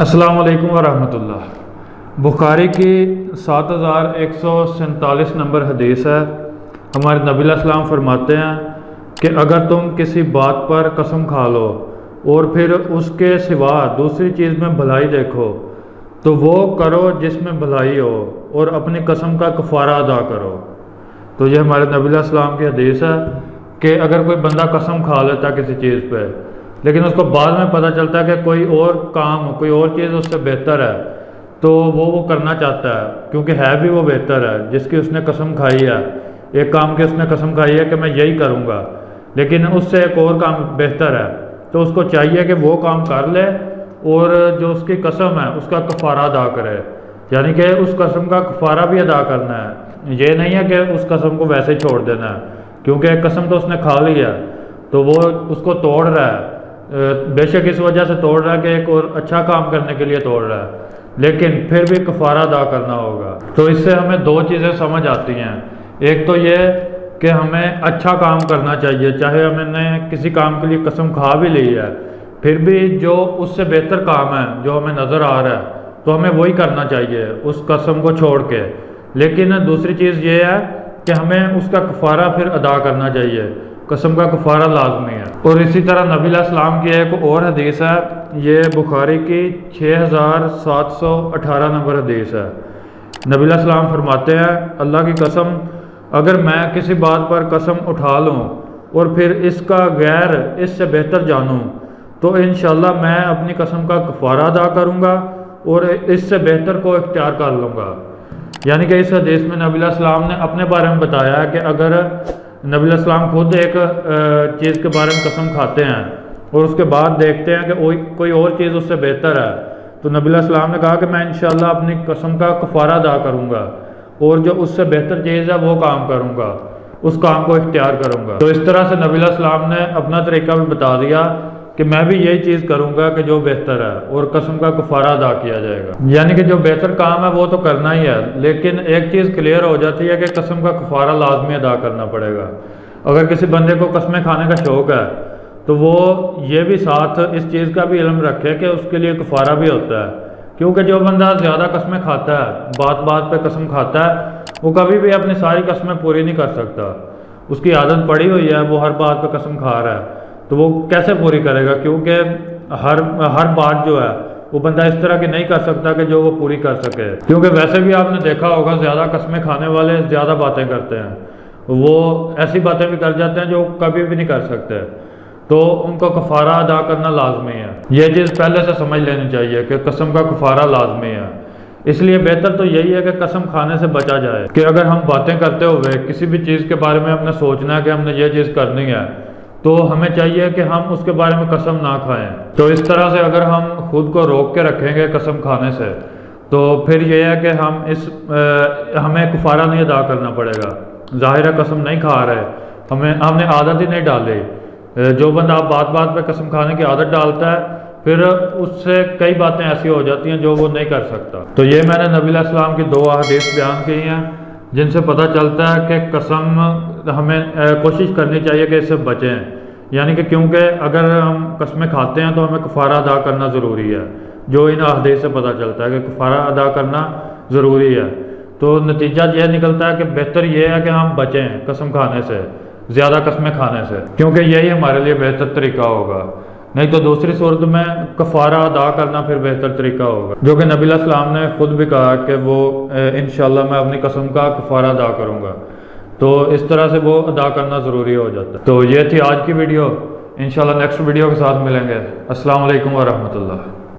السلام علیکم ورحمۃ اللہ۔ بخاری کی 7147 نمبر حدیث ہے۔ ہمارے نبی علیہ السلام فرماتے ہیں کہ اگر تم کسی بات پر قسم کھا لو اور پھر اس کے سوا دوسری چیز میں بھلائی دیکھو تو وہ کرو جس میں بھلائی ہو اور اپنی قسم کا کفارہ ادا کرو۔ تو یہ ہمارے نبی علیہ السلام کی حدیث ہے کہ اگر کوئی بندہ قسم کھا لیتا کسی چیز پہ لیکن اس کو بعد میں پتہ چلتا ہے کہ کوئی اور کام کوئی اور چیز اس سے بہتر ہے تو وہ کرنا چاہتا ہے، کیونکہ ہے بھی وہ بہتر ہے جس کی اس نے قسم کھائی ہے، ایک کام کی اس نے قسم کھائی ہے کہ میں یہی کروں گا، لیکن اس سے ایک اور کام بہتر ہے تو اس کو چاہیے کہ وہ کام کر لے اور جو اس کی قسم ہے اس کا کفارہ ادا کرے، یعنی کہ اس قسم کا کفارہ بھی ادا کرنا ہے۔ یہ نہیں ہے کہ اس قسم کو ویسے ہی چھوڑ دینا ہے، کیونکہ ایک قسم تو اس نے کھا لی ہے تو وہ اس کو توڑ رہا ہے، بے شک اس وجہ سے توڑ رہا ہے کہ ایک اور اچھا کام کرنے کے لیے توڑ رہا ہے، لیکن پھر بھی کفارہ ادا کرنا ہوگا۔ تو اس سے ہمیں دو چیزیں سمجھ آتی ہیں، ایک تو یہ کہ ہمیں اچھا کام کرنا چاہیے، چاہے ہم نے کسی کام کے لیے قسم کھا بھی لی ہے پھر بھی جو اس سے بہتر کام ہے جو ہمیں نظر آ رہا ہے تو ہمیں وہی کرنا چاہیے اس قسم کو چھوڑ کے۔ لیکن دوسری چیز یہ ہے کہ ہمیں اس کا کفارہ پھر ادا کرنا چاہیے، قسم کا کفارہ لازمی ہے۔ اور اسی طرح نبی علیہ السلام کی ایک اور حدیث ہے، یہ بخاری کی 6718 نمبر حدیث ہے۔ نبی علیہ السلام فرماتے ہیں اللہ کی قسم اگر میں کسی بات پر قسم اٹھا لوں اور پھر اس کا غیر اس سے بہتر جانوں تو انشاءاللہ میں اپنی قسم کا کفارہ ادا کروں گا اور اس سے بہتر کو اختیار کر لوں گا۔ یعنی کہ اس حدیث میں نبی علیہ السلام نے اپنے بارے میں بتایا ہے کہ اگر نبی علیہ السلام خود ایک چیز کے بارے میں قسم کھاتے ہیں اور اس کے بعد دیکھتے ہیں کہ کوئی اور چیز اس سے بہتر ہے تو نبی علیہ السلام نے کہا کہ میں انشاءاللہ اپنی قسم کا کفارہ ادا کروں گا اور جو اس سے بہتر چیز ہے وہ کام کروں گا، اس کام کو اختیار کروں گا۔ تو اس طرح سے نبی علیہ السلام نے اپنا طریقہ بھی بتا دیا کہ میں بھی یہی چیز کروں گا کہ جو بہتر ہے اور قسم کا کفارہ ادا کیا جائے گا، یعنی کہ جو بہتر کام ہے وہ تو کرنا ہی ہے، لیکن ایک چیز کلیئر ہو جاتی ہے کہ قسم کا کفارہ لازمی ادا کرنا پڑے گا۔ اگر کسی بندے کو قسمیں کھانے کا شوق ہے تو وہ یہ بھی ساتھ اس چیز کا بھی علم رکھے کہ اس کے لیے کفارہ بھی ہوتا ہے، کیونکہ جو بندہ زیادہ قسمیں کھاتا ہے، بات بات پہ قسم کھاتا ہے، وہ کبھی بھی اپنی ساری قسمیں پوری نہیں کر سکتا۔ اس کی عادت پڑی ہوئی ہے، وہ ہر بات پہ قسم کھا رہا ہے تو وہ کیسے پوری کرے گا، کیونکہ ہر بات جو ہے وہ بندہ اس طرح کی نہیں کر سکتا کہ جو وہ پوری کر سکے، کیونکہ ویسے بھی آپ نے دیکھا ہوگا زیادہ قسمیں کھانے والے زیادہ باتیں کرتے ہیں، وہ ایسی باتیں بھی کر جاتے ہیں جو کبھی بھی نہیں کر سکتے، تو ان کو کفارہ ادا کرنا لازمی ہے۔ یہ چیز پہلے سے سمجھ لینی چاہیے کہ قسم کا کفارہ لازمی ہے، اس لیے بہتر تو یہی ہے کہ قسم کھانے سے بچا جائے، کہ اگر ہم باتیں کرتے ہوئے کسی بھی چیز کے بارے میں ہم نے سوچنا ہے کہ ہم نے یہ چیز کرنی ہے تو ہمیں چاہیے کہ ہم اس کے بارے میں قسم نہ کھائیں۔ تو اس طرح سے اگر ہم خود کو روک کے رکھیں گے قسم کھانے سے تو پھر یہ ہے کہ ہمیں کفارہ نہیں ادا کرنا پڑے گا، ظاہر ہے قسم نہیں کھا رہے، ہم نے عادت ہی نہیں ڈالی۔ جو بندہ بات بات پہ قسم کھانے کی عادت ڈالتا ہے پھر اس سے کئی باتیں ایسی ہو جاتی ہیں جو وہ نہیں کر سکتا۔ تو یہ میں نے نبی علیہ السلام کی دو احادیث بیان کی ہیں جن سے پتہ چلتا ہے کہ قسم ہمیں کوشش کرنی چاہیے کہ اس سے بچیں، یعنی کہ کیونکہ اگر ہم قسمیں کھاتے ہیں تو ہمیں کفارہ ادا کرنا ضروری ہے، جو ان احادیث سے پتہ چلتا ہے کہ کفارہ ادا کرنا ضروری ہے۔ تو نتیجہ یہ نکلتا ہے کہ بہتر یہ ہے کہ ہم بچیں قسم کھانے سے، زیادہ قسمیں کھانے سے، کیونکہ یہی ہمارے لیے بہتر طریقہ ہوگا، نہیں تو دوسری صورت میں کفارہ ادا کرنا پھر بہتر طریقہ ہوگا، جو کہ نبی علیہ السلام نے خود بھی کہا کہ وہ انشاءاللہ میں اپنی قسم کا کفارہ ادا کروں گا، تو اس طرح سے وہ ادا کرنا ضروری ہو جاتا ہے۔ تو یہ تھی آج کی ویڈیو، انشاءاللہ نیکسٹ ویڈیو کے ساتھ ملیں گے۔ السلام علیکم ورحمۃ اللہ۔